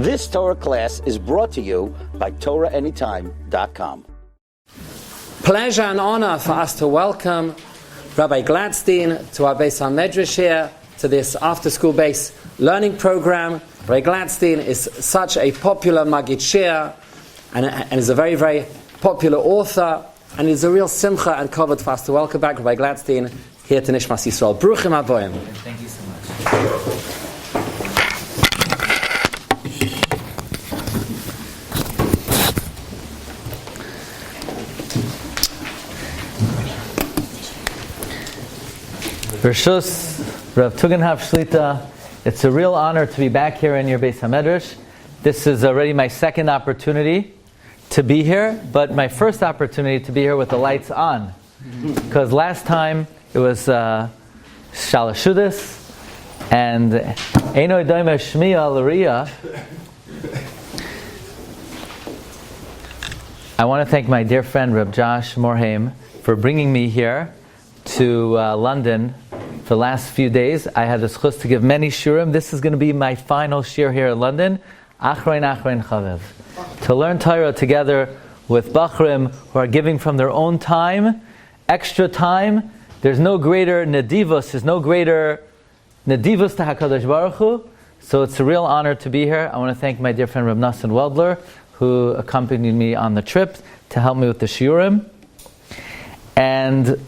This Torah class is brought to you by TorahAnytime.com. Pleasure and honor for us to welcome Rabbi Glatstein to our Beis HaMedrash here, to this after-school base learning program. Rabbi Glatstein is such a popular Maggid Shir and is a very, very popular author, and it's a real simcha and kavod for us to welcome back Rabbi Glatstein here to Nishmas Yisrael. Bruchim Aboyim. Thank you so much. Rishus, Rav Tugendhav Shlita, it's a real honor to be back here in your Beis HaMedrash. This is already my second opportunity to be here, but my first opportunity to be here with the lights on. Because last time it was Shalashudis and Eino Daima Shmiya L'Riya. I want to thank my dear friend Reb Josh Morhaim for bringing me here to London for the last few days. I had the zchus to give many shiurim. This is going to be my final shiur here in London. Achrein chavev. To learn Torah together with Bachrim who are giving from their own time, extra time. There's no greater nadivus, there's no greater nadivus to HaKadosh Baruch Hu. So it's a real honor to be here. I want to thank my dear friend Reb Nassan Weldler, who accompanied me on the trip to help me with the shiurim. And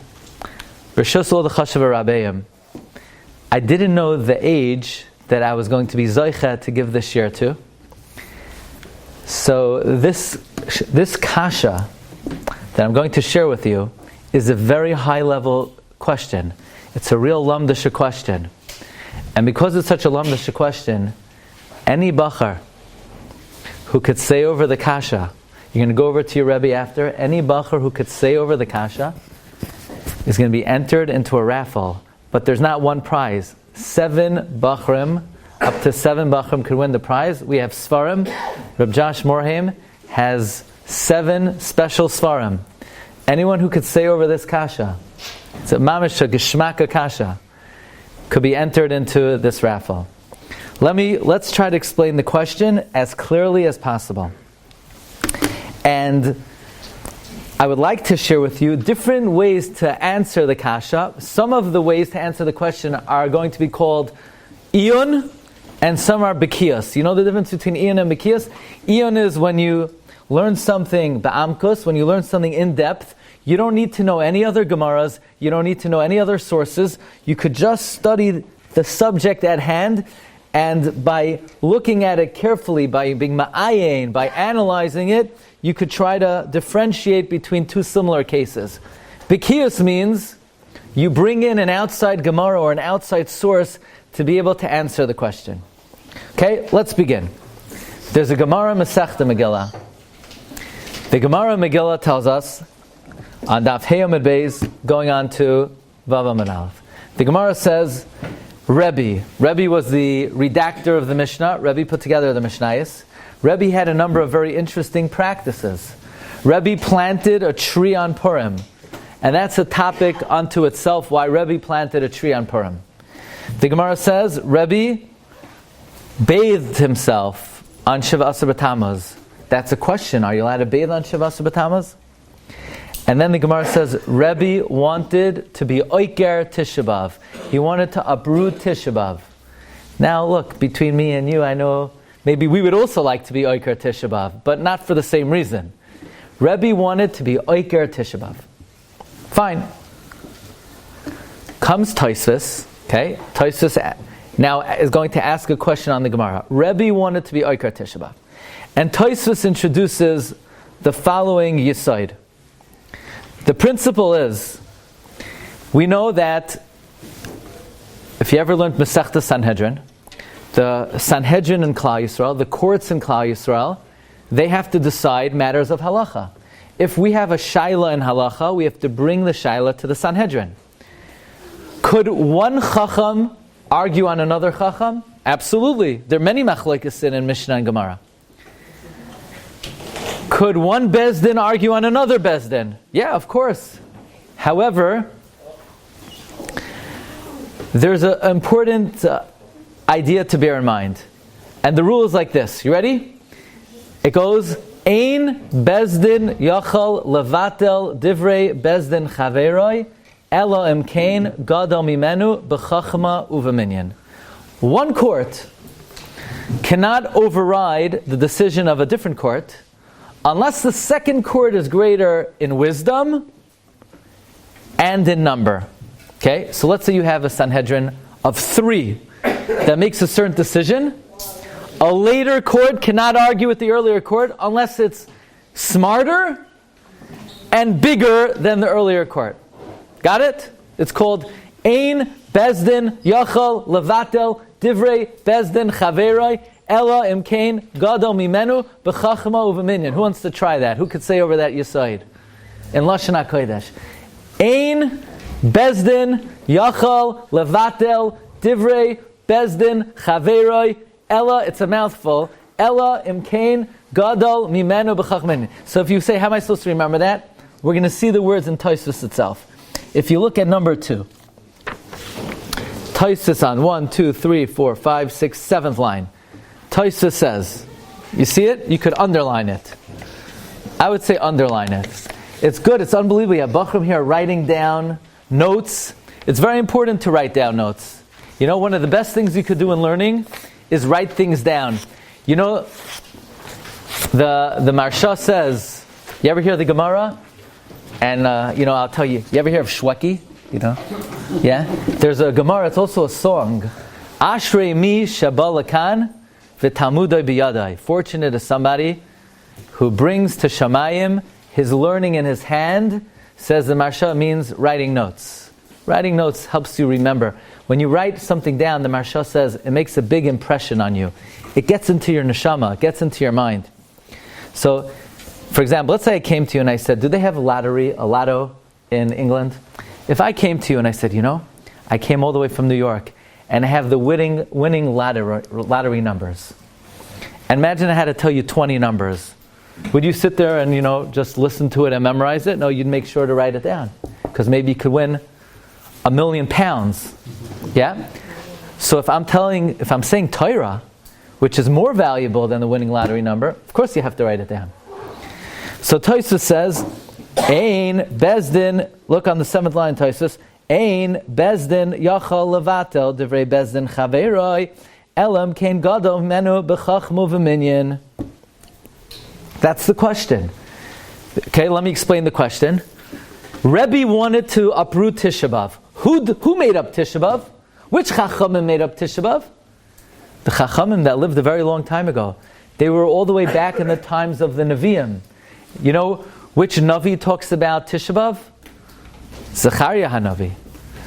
Rishus Ol D'Chashav Rabbeim, I didn't know the age that I was going to be zoicha to give this shiur to. So this kasha that I'm going to share with you is a very high level question. It's a real Lomdus question. And because it's such a Lomdus question, any bachar who could say over the kasha, you're going to go over to your Rebbe after, any bachar who could say over the kasha is going to be entered into a raffle. But there's not one prize. 7 bachrim, up to 7 bachrim could win the prize. We have svarim. Reb Josh Morhaim has 7 special svarim. Anyone who could say over this kasha, it's a mamish, a geshmaka kasha, could be entered into this raffle. Let's try to explain the question as clearly as possible. And I would like to share with you different ways to answer the kasha. Some of the ways to answer the question are going to be called Iyun, and some are Bekiyus. You know the difference between Iyun and Bekiyus? Iyun is when you learn something ba'amkus, when you learn something in depth. You don't need to know any other Gemaras, you don't need to know any other sources. You could just study the subject at hand, and by looking at it carefully, by being ma'ayin, by analyzing it, you could try to differentiate between 2 similar cases. Bekiyus means you bring in an outside Gemara or an outside source to be able to answer the question. Okay, let's begin. There's a Gemara Masechta Megillah. The Gemara Megillah tells us on Daf Hey Amud Beis, going on to Vav Amud Aleph. The Gemara says, Rebbe was the redactor of the Mishnah. Rebbe put together the Mishnayos. Rebbe had a number of very interesting practices. Rebbe planted a tree on Purim. And that's a topic unto itself, why Rebbe planted a tree on Purim. The Gemara says, Rebbe bathed himself on Shiva Asar B'Tammuz. That's a question. Are you allowed to bathe on Shiva Asar B'Tammuz? And then the Gemara says, Rebbe wanted to be Oiker Tisha B'Av. He wanted to uproot Tisha B'Av. Now look, between me and you, I know maybe we would also like to be Oiker Tisha B'Av, but not for the same reason. Rebbe wanted to be Oiker Tisha B'Av. Fine. Comes Tosfos, okay? Tosfos now is going to ask a question on the Gemara. Rebbe wanted to be Oiker Tisha B'Av. And Tosfos introduces the following yesod. The principle is, we know that if you ever learned Masechta Sanhedrin, the Sanhedrin in Klal Yisrael, the courts in Klal Yisrael, they have to decide matters of halacha. If we have a shaila in halacha, we have to bring the shaila to the Sanhedrin. Could one chacham argue on another chacham? Absolutely. There are many machlokes in Mishnah and Gemara. Could one Bezdin argue on another Bezdin? Yeah, of course. However, there's an important idea to bear in mind. And the rule is like this. You ready? It goes, Ein bezdin yachal levatel divrei bezdin chaveroi elo imkein gadol mimenu b'chachma uveminyan. One court cannot override the decision of a different court unless the second court is greater in wisdom and in number. Okay, so let's say you have a Sanhedrin of 3 that makes a certain decision. A later court cannot argue with the earlier court unless it's smarter and bigger than the earlier court. Got it? It's called Ein Bezdin Yachal Levatel Divrei Bezdin Chaveroi Ela Imkein Gadol Mimenu B'Chachma Uveminyan. Who wants to try that? Who could say over that Yisoid? In Lashon HaKodesh. Ein Bezdin Yachal Levatel Divrei Bezdin Chaveroi Ella, it's a mouthful. Ella imkain gadol mimenu b'chachmin. So if you say, how am I supposed to remember that? We're going to see the words in Tosfos itself. If you look at number 2, Tosfos on 1, 2, 3, 4, 5, 6, 7th line. Tosfos says, you see it? You could underline it. I would say underline it. It's good. It's unbelievable. You have Bachram here writing down notes. It's very important to write down notes. You know, one of the best things you could do in learning is write things down. You know, the Marsha says, you ever hear the Gemara? And, I'll tell you, you ever hear of Shweki? You know? Yeah? There's a Gemara, it's also a song. Ashrei mi shabal lakan v'talmudai biyadai. Fortunate is somebody who brings to Shamayim his learning in his hand. Says the Marsha, means writing notes. Writing notes helps you remember. When you write something down, the Marsha says, it makes a big impression on you. It gets into your neshama, it gets into your mind. So, for example, let's say I came to you and I said, do they have a lotto in England? If I came to you and I said, I came all the way from New York and I have the winning lottery numbers. And imagine I had to tell you 20 numbers. Would you sit there and, just listen to it and memorize it? No, you'd make sure to write it down. Because maybe you could win £1 million. Yeah? So if I'm saying Torah, which is more valuable than the winning lottery number, of course you have to write it down. So Tosfos says, Ein Bezdin, look on the 7th line, Tosfos, Ein Bezdin Yachal Levatel Divrei Bezdin Chaveroi Elam Kein Gadol Menu B'Chachmu V'Minyan. That's the question. Okay, let me explain the question. Rebbe wanted to uproot Tisha B'Av. Who made up Tisha B'Av? Which Chachamim made up Tisha B'Av? The Chachamim that lived a very long time ago. They were all the way back in the times of the Nevi'im. You know which Navi talks about Tisha B'Av? Zechariah HaNavi.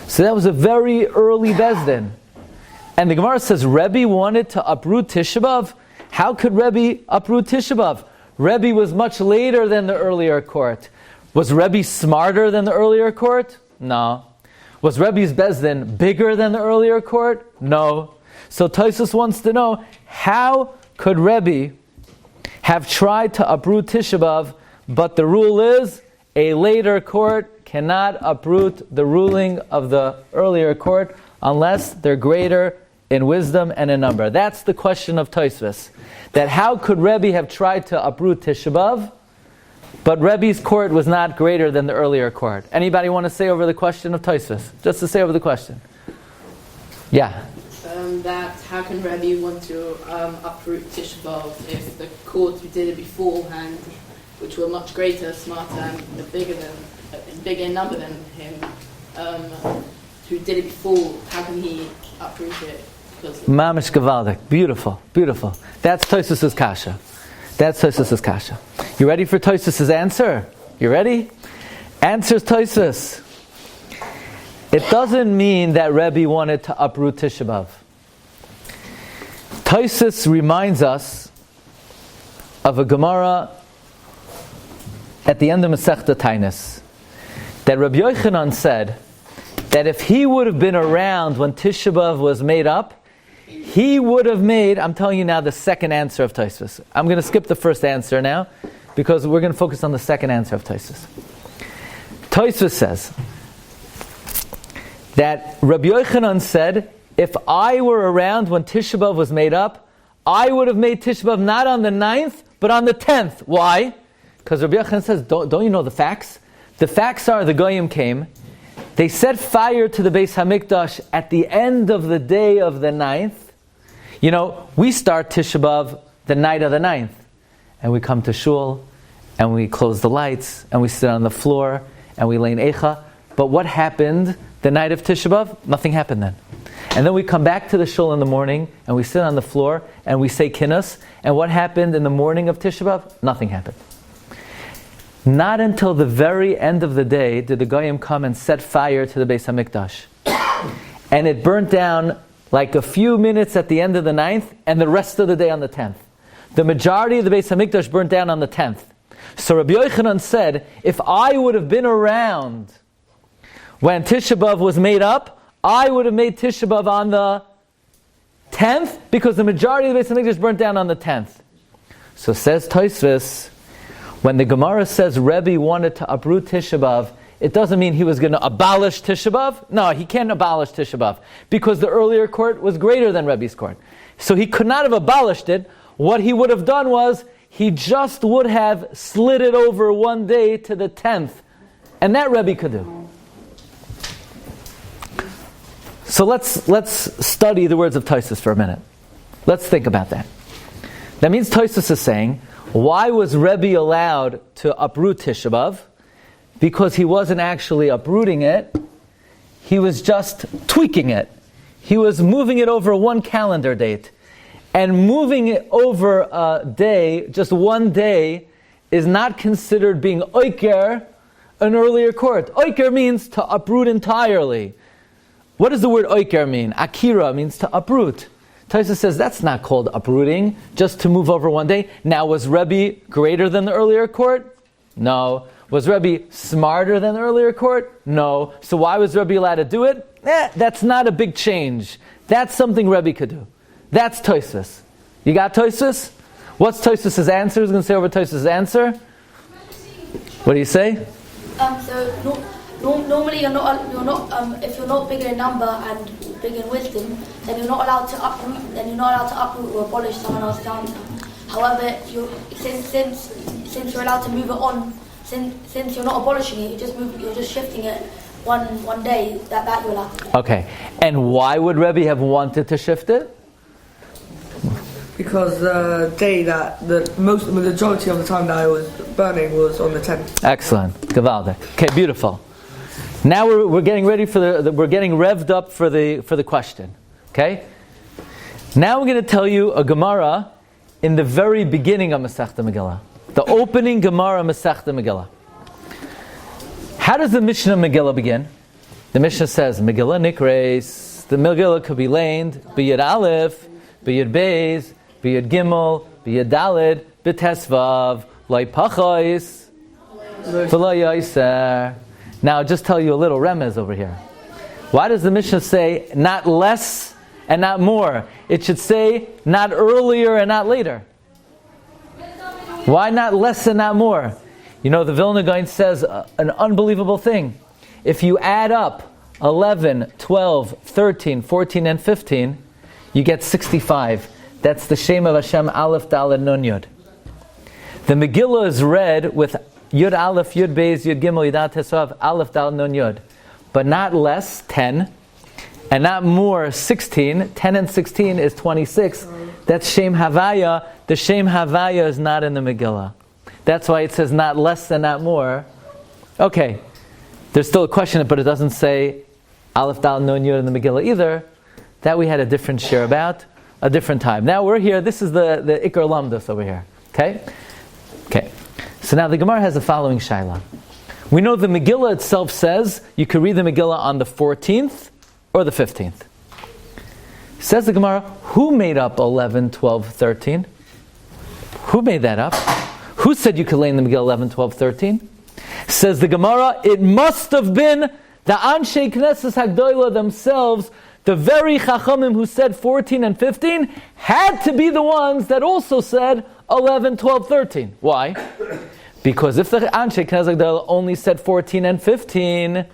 So that was a very early Bezdin. And the Gemara says Rebbe wanted to uproot Tisha B'Av. How could Rebbe uproot Tisha B'Av? Rebbe was much later than the earlier court. Was Rebbe smarter than the earlier court? No. Was Rebbe's Bezdin bigger than the earlier court? No. So Tosfos wants to know, how could Rebbe have tried to uproot Tisha B'Av, but the rule is a later court cannot uproot the ruling of the earlier court unless they're greater in wisdom and in number. That's the question of Tosfos. That how could Rebbe have tried to uproot Tisha B'Av, but Rebbe's court was not greater than the earlier court? Anybody want to say over the question of Tosfos? Just to say over the question. Yeah. That how can Rebbe want to uproot Tisha B'Av if the court who did it beforehand, which were much greater, smarter, and bigger in number than him, who did it before, how can he uproot it? Mamish Gavaldik. Beautiful, beautiful. That's Tosfos' kasha. That's Tosfos' kasha. You ready for Tosfos' answer? You ready? Answers Tosfos. It doesn't mean that Rebbe wanted to uproot Tisha B'Av. Tosfos reminds us of a Gemara at the end of Masechta Tainis, that Rabbi Yochanan said that if he would have been around when Tisha B'Av was made up, he would have made, I'm telling you now, the second answer of Tosfos. I'm going to skip the first answer now, because we're going to focus on the second answer of Tosfos. Tosfos says that Rabbi Yochanan said, if I were around when Tisha B'Av was made up, I would have made Tisha B'Av not on the 9th, but on the 10th. Why? Because Rabbi Yochanan says, don't you know the facts? The facts are the Goyim came, they set fire to the Beis HaMikdash at the end of the day of the 9th. You know, we start Tisha B'Av the night of the 9th. And we come to shul, and we close the lights, and we sit on the floor, and we lay in Eicha. But what happened the night of Tisha B'Av? Nothing happened then. And then we come back to the shul in the morning, and we sit on the floor, and we say Kinnos. And what happened in the morning of Tisha B'Av? Nothing happened. Not until the very end of the day did the Goyim come and set fire to the Beis HaMikdash. And it burnt down like a few minutes at the end of the 9th, and the rest of the day on the 10th. The majority of the Beis HaMikdash burnt down on the 10th. So Rabbi Yochanan said, if I would have been around when Tisha B'Av was made up, I would have made Tisha B'Av on the 10th, because the majority of the Beis HaMikdash burnt down on the 10th. So says Tosfos, when the Gemara says Rebbe wanted to uproot Tisha B'Av, it doesn't mean he was going to abolish Tisha B'Av. No, he can't abolish Tisha B'Av, because the earlier court was greater than Rebbe's court. So he could not have abolished it. What he would have done was, he just would have slid it over one day to the 10th. And that Rebbe could do. So let's study the words of Tosfos for a minute. Let's think about that. That means Tosfos is saying, why was Rebbe allowed to uproot Tisha B'Av? Because he wasn't actually uprooting it. He was just tweaking it. He was moving it over one calendar date. And moving it over a day, just one day, is not considered being oiker, an earlier court. Oiker means to uproot entirely. What does the word oiker mean? Akira means to uproot. Tosfos says that's not called uprooting, just to move over one day. Now, was Rebbe greater than the earlier court? No. Was Rebbe smarter than the earlier court? No. So why was Rebbe allowed to do it? That's not a big change. That's something Rebbe could do. That's Tosfos. You got Tosfos? What's Tosfos' answer? Who's going to say over Tosfos' answer? What do you say? Normally you're not if you're not bigger in number and bigger in wisdom, then you're not allowed to uproot or abolish someone else's down. However, since you're allowed to move it on, since you're not abolishing it, you're just shifting it one day that you're allowed to do. Okay. And why would Rebbe have wanted to shift it? Because the day that the majority of the time that I was burning was on the 10th. Excellent, Gavaldik. Okay, beautiful. Now we're getting ready we're getting revved up for the question. Okay. Now we're going to tell you a Gemara in the very beginning of Masechta Megillah, the opening Gemara Masechta Megillah. How does the Mishnah Megillah begin? The Mishnah says Megillah Nikreis. The Megillah could be laned B'Yud Aleph, B'Yud Beis, B'Yud Gimel, B'Yud Daled, B'Tesvav, Lai Pachais, V'Lai Yaiser. Now, I'll just tell you a little remez over here. Why does the Mishnah say not less and not more? It should say not earlier and not later. Why not less and not more? You know, the Vilna Gaon says an unbelievable thing. If you add up 11, 12, 13, 14, and 15, you get 65. That's the Shem of Hashem Aleph Daled Nun Yud. The Megillah is read with Yud Aleph, Yud Beis, Yud Gimel, Yud Tesav, Aleph Daled Nun Yud. But not less, 10, and not more, 16. 10 and 16 is 26. That's Shem Havaya. The Shem Havaya is not in the Megillah. That's why it says not less and not more. Okay, there's still a question, but it doesn't say Aleph Daled Nun Yud in the Megillah either. That we had a different share about, a different time. Now we're here, this is the Ikar Lomdus over here. Okay? Okay. So now the Gemara has the following shaila. We know the Megillah itself says you can read the Megillah on the 14th or the 15th. Says the Gemara, who made up 11, 12, 13? Who made that up? Who said you could lay in the Megillah 11, 12, 13? Says the Gemara, it must have been the Anshe Knesses Hagdolah themselves, the very Chachamim who said 14 and 15, had to be the ones that also said 11, 12, 13. Why? Because if the Anshe Knesset Hagdolah only said 14 and 15,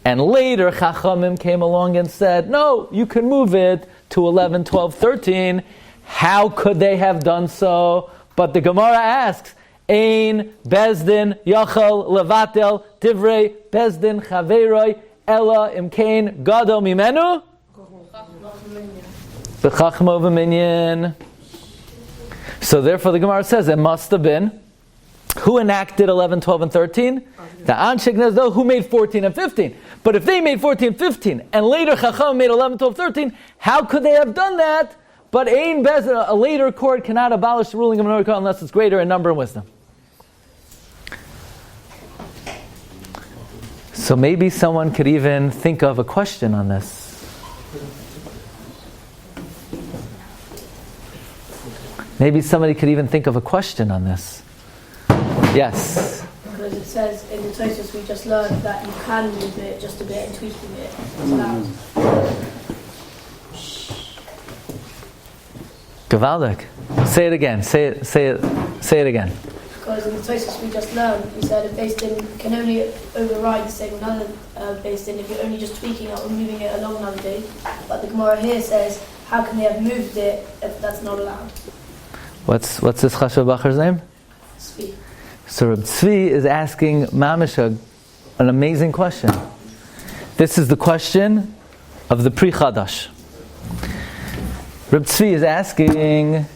and later Chachamim came along and said, no, you can move it to 11, 12, 13, how could they have done so? But the Gemara asks, Ein Bezdin Yachal Levatel Divrei Bezdin Chaveroi Ella Imkain Gadol Mimenu B'Chachmo V'Minyan. So therefore the Gemara says it must have been who enacted 11, 12, and 13? The Anshei Knesset, who made 14 and 15. But if they made 14 and 15, and later Chacham made 11, 12, 13, how could they have done that? But Ein Bezdin, a later court cannot abolish the ruling of an earlier court unless it's greater in number and wisdom. So maybe someone could even think of a question on this. Maybe somebody could even think of a question on this. Yes? Because it says in the Tosfos we just learned that you can move it just a bit and tweaking it. It's allowed. Gewaldig. Say it again. Say it again. Because in the Tosfos we just learned, we said a based in can only override the same another based in if you're only just tweaking it or moving it along another day. But the Gemara here says, how can they have moved it if that's not allowed? What's this Chashav Bacher's name? Tzvi. So Reb Tzvi is asking Mamisha an amazing question. This is the question of the pre-Chodash. Reb Tzvi is asking,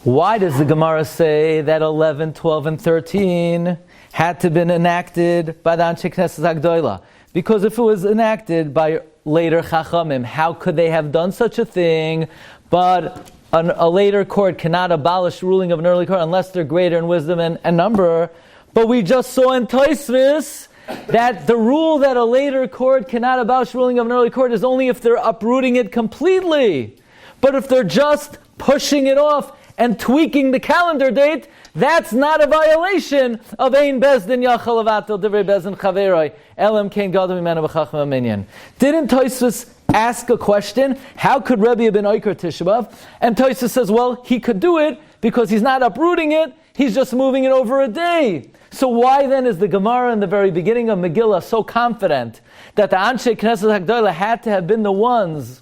why does the Gemara say that 11, 12, and 13 had to have been enacted by the Anshei Knesset Hagdolah? Because if it was enacted by later Chachamim, how could they have done such a thing? But a later court cannot abolish ruling of an early court unless they're greater in wisdom and number. But we just saw in Tosfos that the rule that a later court cannot abolish ruling of an early court is only if they're uprooting it completely. But if they're just pushing it off and tweaking the calendar date, that's not a violation of Ein Bezdin Yachal Levatel Divrei Bezdin Chaveroi Elam Kain Gadol Mimenu B'Chachma Minyan. Didn't Tosfos ask a question? How could Rebbe have been Oiker Tisha B'Av? And Tosfos says, well, he could do it because he's not uprooting it, he's just moving it over a day. So why then is the Gemara in the very beginning of Megillah so confident that the Anshei Knesset Hagdolah had to have been the ones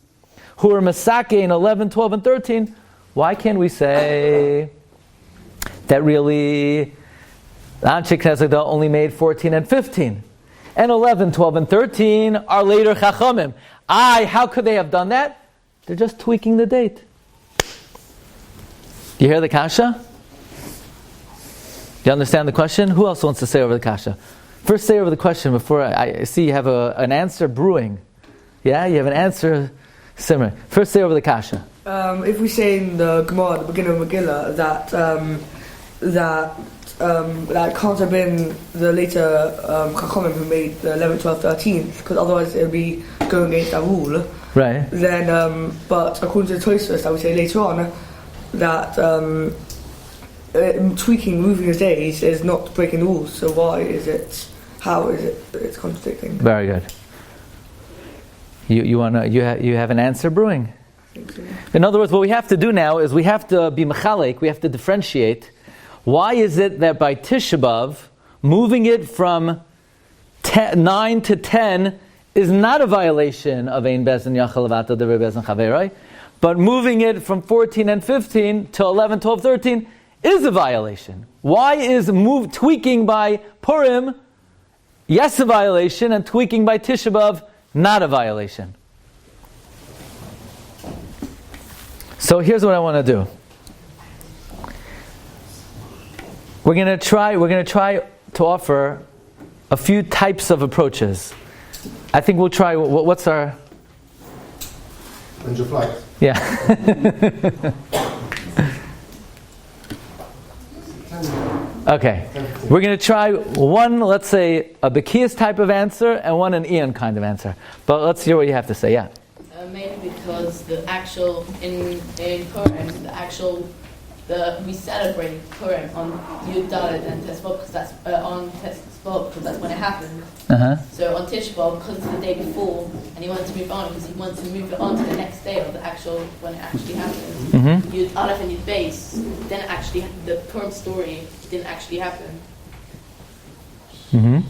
who were Mesake in 11, 12, and 13? Why can't we say that really the Anshei Knesset Hagdolah only made 14 and 15? And 11, 12, and 13 are later Chachamim. How could they have done that? They're just tweaking the date. You hear the kasha? You understand the question? Who else wants to say over the kasha? First say over the question before I see you have an answer brewing. Yeah, you have an answer simmering. First say over the kasha. If we say in the Gemara at the beginning of Megillah that can't have been the later Chachamim who made the 11, 12, 13, because otherwise it would be going against that rule. Right. Then, but according to the Tosfos, that we say later on, that tweaking, moving his days is not breaking the rules. So why is it? How is it? It's contradicting. Very good. You have an answer brewing. In other words, what we have to do now is we have to be mechalek. We have to differentiate. Why is it that by Tisha B'Av, moving it from 9 to 10 is not a violation of Ein Bezdin Yachal Levatel Divrei Bezdin Chaveroi, but moving it from 14 and 15 to 11, 12, 13 is a violation? Why is tweaking by Purim yes a violation and tweaking by Tisha B'Av not a violation? So here's what I want to do. We're going to try to offer a few types of approaches. I think we'll try. What's our? And your flag. Yeah. Okay. We're going to try one, let's say, a Bekiyus type of answer and one an Iyun kind of answer. But let's hear what you have to say. Yeah. Mainly because the actual in Purim, we celebrate Purim on Yud Dalet and Tesvav because that's on Tesvav because that's when it happened. Uh-huh. So on Tisha B'Av because it's the day before, and he wanted to move on because he wanted to move it on to the next day of the actual when it actually happened. Mm-hmm. Yud Aleph and Yud Beis didn't actually the Purim story didn't actually happen. Mm-hmm.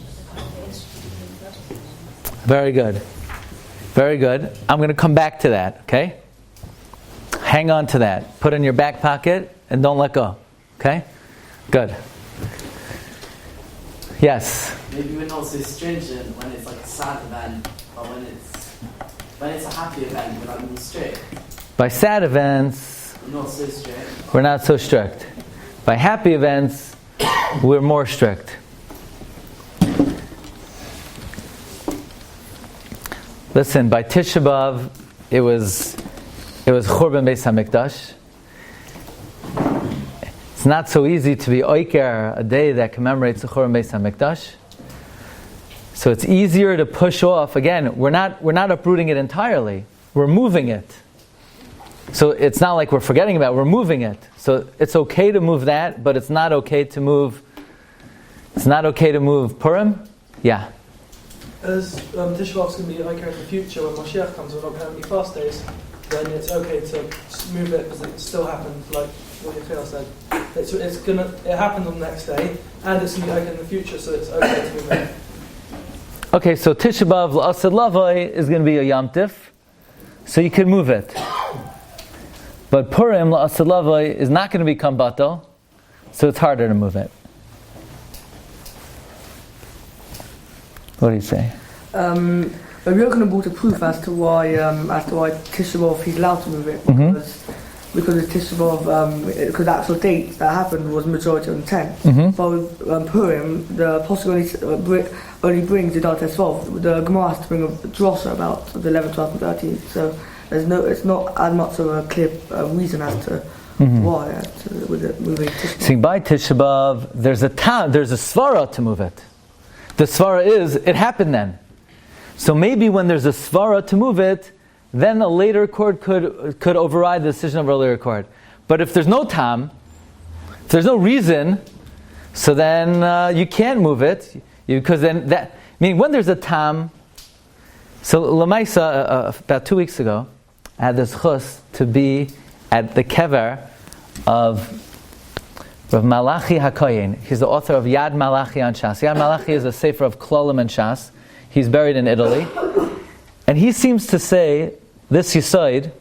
Very good. Very good. I'm going to come back to that. Okay. Hang on to that. Put it in your back pocket and don't let go. Okay? Good. Yes? Maybe we're not so stringent when it's like a sad event, but when it's a happy event, we're like more strict. By sad events, We're not so strict. we're not so strict. By happy events, we're more strict. Listen, by Tisha B'Av, it was Churban Beis HaMikdash. It's not so easy to be Oiker, a day that commemorates the Churban Beis HaMikdash. So it's easier to push off. Again, we're not uprooting it entirely. We're moving it. So it's not like we're forgetting about it, we're moving it. So it's okay to move that, but it's not okay to move Purim? Yeah. As Tisha B'Av's going to be okay in the future when Mashiach comes, we're not going to have any fast days, then it's okay to move it because it still happens, like what Yechiel said. It happened on the next day, and it's going to be okay in the future, so it's okay to move it. Okay, so Tisha B'Av L'Asad Lavai is going to be a Yom Tif, so you can move it. But Purim L'Asad Lavai is not going to become Batal, so it's harder to move it. What do you say? Rabbi Yochanan brought a proof as to why Tisha B'Av he's allowed to move it because it's Tisha B'Av because the actual date that happened was majority on the 10th. But with Purim, the Apostle only brings the Dar Tesvav. The Gemara has to bring a drosha about the 11th, 12th, and 13th. So it's not as much of a clear reason as to why with moving Tisha B'Av. See, by Tisha B'Av, there's a svara to move it. The svara is, it happened then. So maybe when there's a svara to move it, then a later court could override the decision of an earlier court. But if there's no tam, if there's no reason, so then you can't move it, because then when there's a tam. So Lamaisa, about 2 weeks ago, I had this chus to be at the kever of Rav Malachi HaKoyen. He's the author of Yad Malachi on Shas. Yad Malachi is a sefer of Klolim and Shas. He's buried in Italy. And he seems to say, this Yisoid,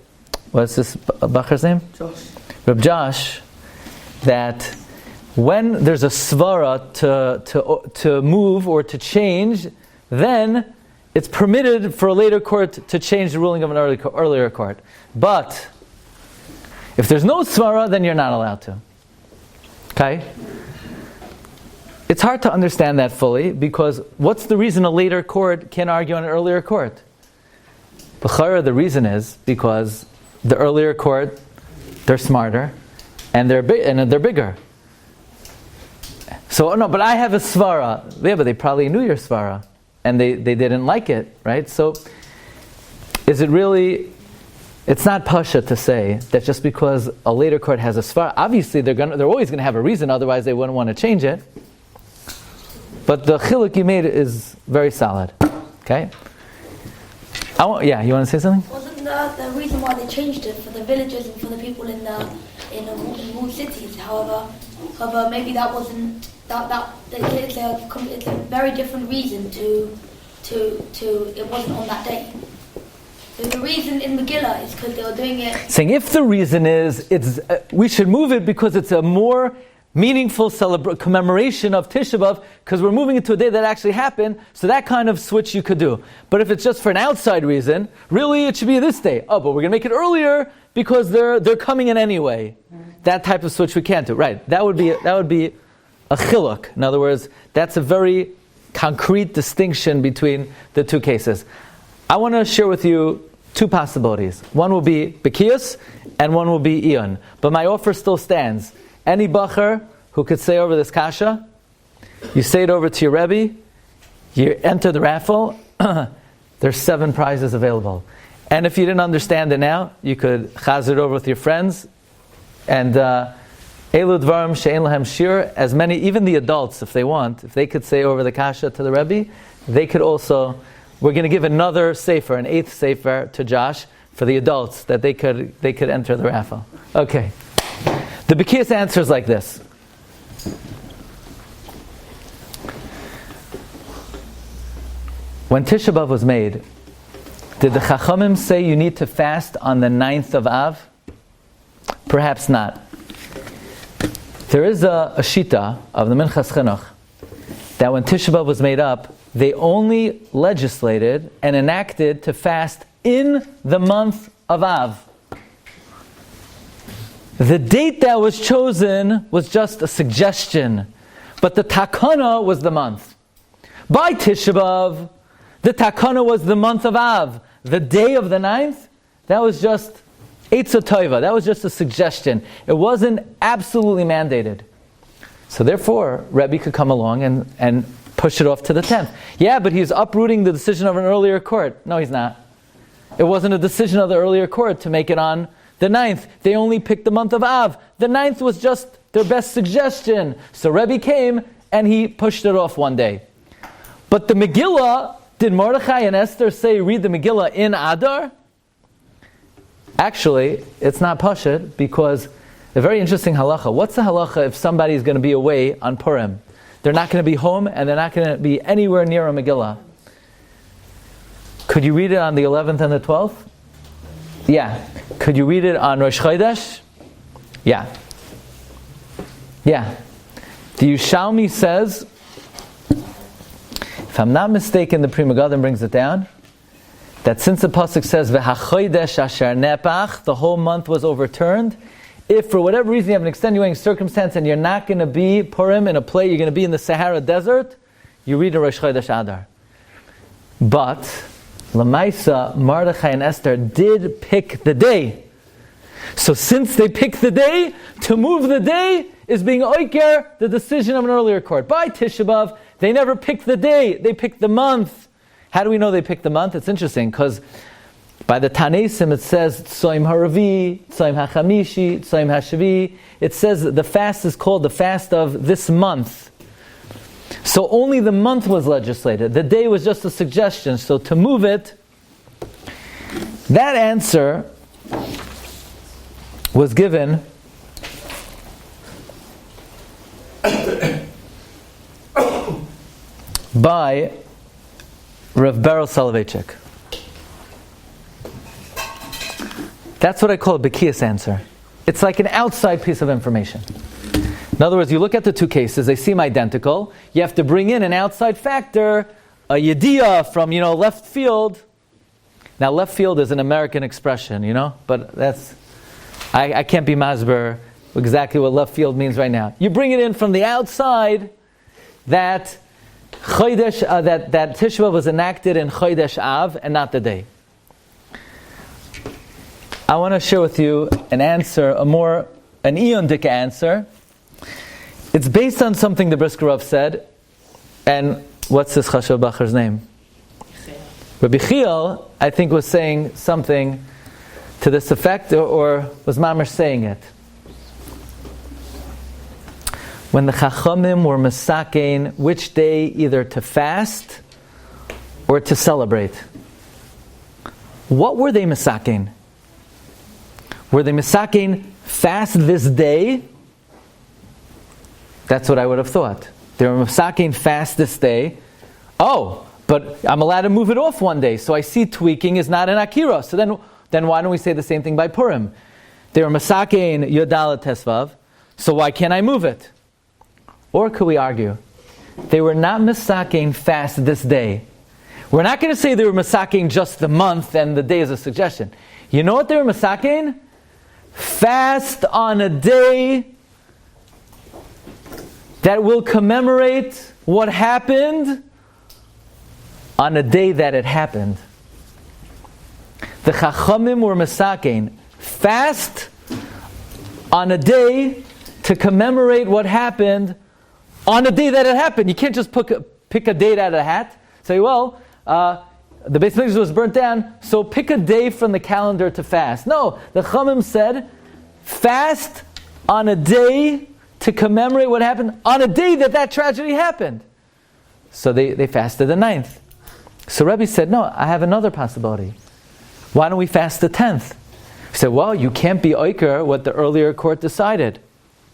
what's this Bacher's name? Josh. Reb Josh, that when there's a svara to move or to change, then it's permitted for a later court to change the ruling of an earlier court. But if there's no svara, then you're not allowed to. Okay? It's hard to understand that fully, because what's the reason a later court can argue on an earlier court? B'chara, the reason is because the earlier court, they're smarter, and they're bigger. So, no, but I have a svara. Yeah, but they probably knew your svara, and they didn't like it, right? So, is it really... It's not pasha to say that just because a later court has a svara, obviously they're always going to have a reason, otherwise they wouldn't want to change it. But the chiluk you made is very solid. Okay? You want to say something? Wasn't the reason why they changed it for the villagers and for the people in walled cities? However, maybe that wasn't it's a very different reason to it wasn't on that day. The reason in Megillah is because they were doing it. Saying if the reason is we should move it because it's a more meaningful commemoration of Tisha B'Av, because we're moving it to a day that actually happened, so that kind of switch you could do. But if it's just for an outside reason, really it should be this day. Oh, but we're going to make it earlier because they're coming in anyway. That type of switch we can't do. Right? That would be a chiluk. In other words, that's a very concrete distinction between the two cases. I want to share with you two possibilities. One will be Bekiyus, and one will be Iyun. But my offer still stands. Any bacher who could say over this kasha, you say it over to your Rebbe, you enter the raffle, there's 7 prizes available. And if you didn't understand it now, you could chaz it over with your friends. And Elu dvarim she'en lahem shiur, as many, even the adults, if they want, if they could say over the kasha to the Rebbe, they could also... We're going to give another sefer, an 8th sefer, to Josh for the adults that they could enter the raffle. Okay. The Bekiyus answer is like this. When Tisha B'Av was made, did the Chachamim say you need to fast on the 9th of Av? Perhaps not. There is a shita of the Minchas Chinuch that when Tisha B'Av was made up, they only legislated and enacted to fast in the month of Av. The date that was chosen was just a suggestion, but the takana was the month. By Tisha B'Av, the takana was the month of Av. The day of the 9th, that was just Eitzah Tova. That was just a suggestion. It wasn't absolutely mandated. So therefore, Rebbe could come along and push it off to the 10th. Yeah, but he's uprooting the decision of an earlier court. No, he's not. It wasn't a decision of the earlier court to make it on the 9th. They only picked the month of Av. The 9th was just their best suggestion. So Rebbe came and he pushed it off one day. But the Megillah, did Mordechai and Esther say read the Megillah in Adar? Actually, it's not pashut because a very interesting halacha. What's the halacha if somebody is going to be away on Purim? They're not going to be home and they're not going to be anywhere near a Megillah. Could you read it on the 11th and the 12th? Yeah. Could you read it on Rosh Chodash? Yeah. Yeah. The Yushalmi says, if I'm not mistaken, the Pri Megadim brings it down, that since the pasuk says v'hachodesh asher nepach, the whole month was overturned. If for whatever reason you have an extenuating circumstance and you're not going to be Purim in a play, you're going to be in the Sahara Desert, you read in Rosh Chodesh Adar. But Lamaisa, Mordechai and Esther did pick the day. So since they picked the day, to move the day is being oiker the decision of an earlier court. By Tisha B'Av, they never picked the day, they picked the month. How do we know they picked the month? It's interesting because by the Tanaisim it says Tzoim Haravi, Tzoim HaChamishi, Tzoim HaShavi. It says the fast is called the fast of this month. So only the month was legislated. The day was just a suggestion. So to move it, that answer was given by Rav Beryl Soloveitchik. That's what I call a Bekiyus answer. It's like an outside piece of information. In other words, you look at the two cases, they seem identical. You have to bring in an outside factor, a yediyah from, left field. Now, left field is an American expression, but that's, I can't be masber exactly what left field means right now. You bring it in from the outside that Chodesh, that Tisha B'Av was enacted in Chodesh Av and not the day. I want to share with you an answer, an Iyun answer. It's based on something the Brisker Rav said, and what's this Chashav Bacher's name? Rabbi Chiel, I think, was saying something to this effect, or was Mamash saying it. When the Chachamim were mesakein, which day either to fast or to celebrate? What were they mesakein? Were they mesakein fast this day? That's what I would have thought. They were mesakein fast this day. Oh, but I'm allowed to move it off one day. So I see tweaking is not an akira. So then why don't we say the same thing by Purim? They were mesakein Yodala Tesvav. So why can't I move it? Or could we argue, they were not mesakein fast this day. We're not going to say they were mesakein just the month and the day is a suggestion. You know what they were mesakein? Fast on a day that will commemorate what happened on a day that it happened. The Chachamim were mesakein. Fast on a day to commemorate what happened on a day that it happened. You can't just pick a date out of a hat. Say, well, the Beis Mikdash was burnt down, so pick a day from the calendar to fast. No, the Chachamim said, fast on a day to commemorate what happened on a day that tragedy happened. So they fasted the 9th. So Rebbe said, no, I have another possibility. Why don't we fast the 10th? He said, well, you can't be oiker what the earlier court decided.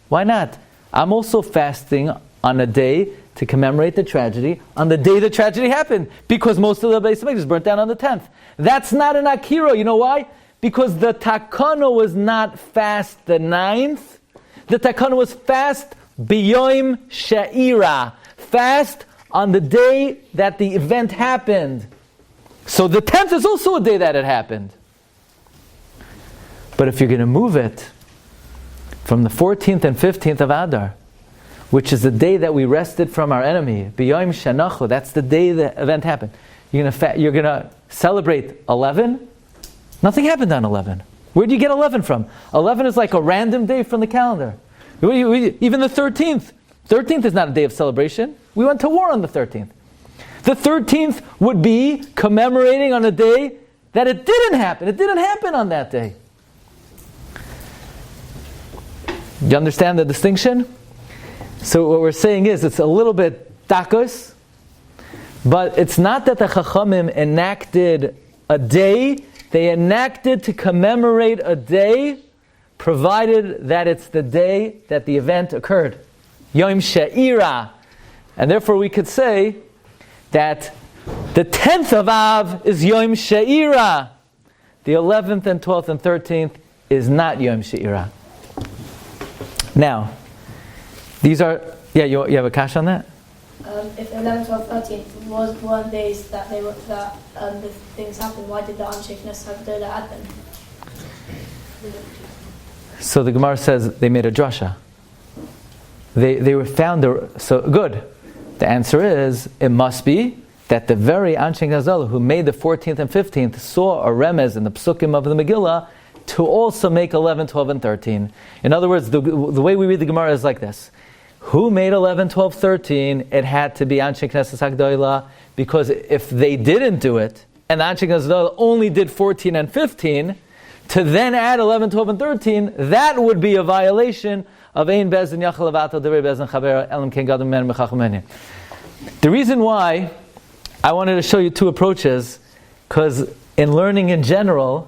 Why not? I'm also fasting on a day to commemorate the tragedy on the day the tragedy happened, because most of the Beis Mikdash is burnt down on the 10th. That's not an akira. You know why? because the takana was not fast the 9th. The takana was fast biyoim she'ira, fast on the day that the event happened. So the 10th is also a day that it happened. But if you're going to move it from the 14th and 15th of Adar, which is the day that we rested from our enemy, biyoim shenachu, that's the day the event happened. You're going to celebrate 11? Nothing happened on 11. Where do you get 11 from? 11 is like a random day from the calendar. Even the 13th. 13th is not a day of celebration. We went to war on the 13th. The 13th would be commemorating on a day that it didn't happen. It didn't happen on that day. Do you understand the distinction? So what we're saying is it's a little bit dakos, but it's not that the Chachamim enacted a day. They enacted to commemorate a day, provided that it's the day that the event occurred. Yom She'ira. And therefore we could say that the 10th of Av is Yom She'ira. The 11th and 12th and 13th is not Yom She'ira. Now, these are, you have a cash on that? If 11, 12, 13 weren't days that the things happened, why did the unshakeness have to add them? So the Gemara says they made a drasha. They were found so good. The answer is it must be that the very Anshe Gazal who made the 14th and 15th saw a remez in the psukim of the Megillah to also make 11, 12, and 13. In other words, the way we read the Gemara is like this. Who made 11, 12, 13? It had to be Anshe Knesset HaGdolah, because if they didn't do it, and Anshe Knesset only did 14 and 15, to then add 11, 12, and 13, that would be a violation of Ein Bezdin Yachal Avato Devrei Bezdin Chaber Elam Ken Gadol Men Mechachomeni. The reason why I wanted to show you two approaches, because in learning in general,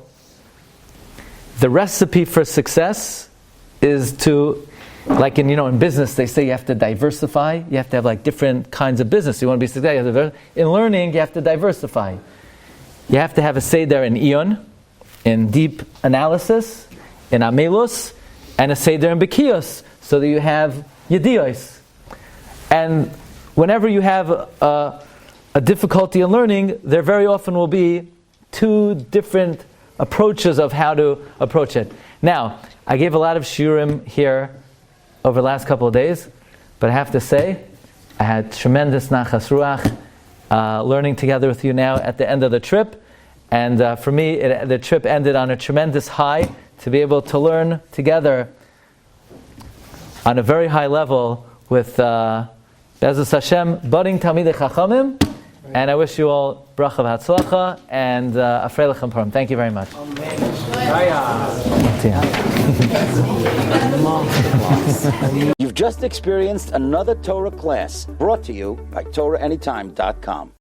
the recipe for success is to, like in business, they say you have to diversify. You have to have like different kinds of business. You want to be successful. In learning, you have to diversify. You have to have a seder in Iyun, in deep analysis, in Amelus, and a seder in Bekiyus, so that you have Yediyos. And whenever you have a difficulty in learning, there very often will be two different approaches of how to approach it. Now, I gave a lot of shiurim here over the last couple of days, but I have to say, I had tremendous nachas ruach learning together with you now at the end of the trip, and for me, the trip ended on a tremendous high to be able to learn together on a very high level with Be'ezus Hashem, budding Talmidei Chachamim, and I wish you all bracha v'hatzlacha and afrei lechem Purim. Thank you very much. You've just experienced another Torah class brought to you by TorahAnytime.com.